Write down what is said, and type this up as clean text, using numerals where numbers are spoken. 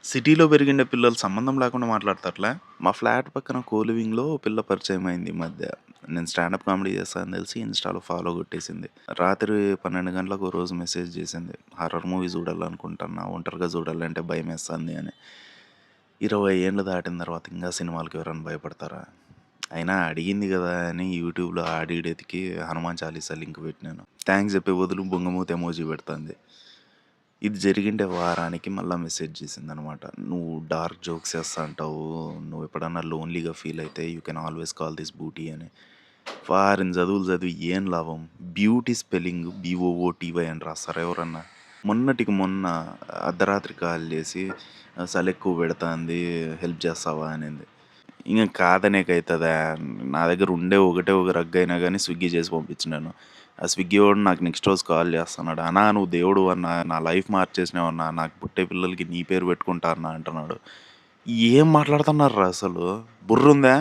సిటీలో పెరిగిండే పిల్లలు సంబంధం లేకుండా మాట్లాడతారులే. మా ఫ్లాట్ పక్కన కోలివింగ్‌లో ఓ పిల్ల పరిచయం అయింది ఈ మధ్య. నేను స్టాండప్ కామెడీ చేస్తా అని తెలిసి ఇన్‌స్టాలో ఫాలో కొట్టేసింది. రాత్రి 12 గంటలకు ఓ రోజు మెసేజ్ చేసింది. హారర్ మూవీ చూడాలనుకుంటున్నా. ఒంటరిగా చూడాలంటే భయమేస్తంది అని. 20 ఏండ్లు దాటిన తర్వాత ఇంగా సినిమాలకి ఎవరైనా భయపడతారా? అయినా అడిగింది గదా అని యూట్యూబ్‌లో ఆడీడు ఎతికి హనుమాన్ చాలీసా లింక్ పెట్టినాను. థాంక్స్ చెప్పే బదులు బుంగమూతి ఎమోజి పెడతాంది. ఇది జరిగిండే వారానికి మళ్ళా మెసేజ్ చేసిందనమాట. "నువ్వు డార్క్ జోక్స్ చేస్తా అంటావు. నువ్వెప్పుడన్నా లోన్‌లీగా ఫీల్ అయితే you can always call this booty" అని. ఫారిన్ చదువులు చదివి ఏం లాభం? బ్యూటీ స్పెల్లింగ్ బీఓఓటీవై అని రాస్తారా ఎవరన్నా? మొన్నటికి మొన్న అర్ధరాత్రి కాల్ చేసి "సలెక్కువ పెడతాంది. హెల్ప్ చేస్తావా" అనింది. ఇంగ కాదనేకైతదా? నా దగ్గర ఉండే ఒకటే ఒక రగ్గయినా గానీ స్విగ్గీ చేసి పంపించినాను. ఆ స్విగ్గీ వోడు నాకు నెక్స్ట్ రోజు కాల్ చేస్తున్నాడు. "అన్నా నువ్వు దేవుడువన్నా, నా లైఫ్ మార్చేసినావన్నా, నాకు పుట్టే పిల్లలకి నీ పేరు పెట్టుకుంటా అన్నా" అంటున్నాడు. ఏం మాట్లాడుతున్నార్రా అసలు? బుర్రుందా?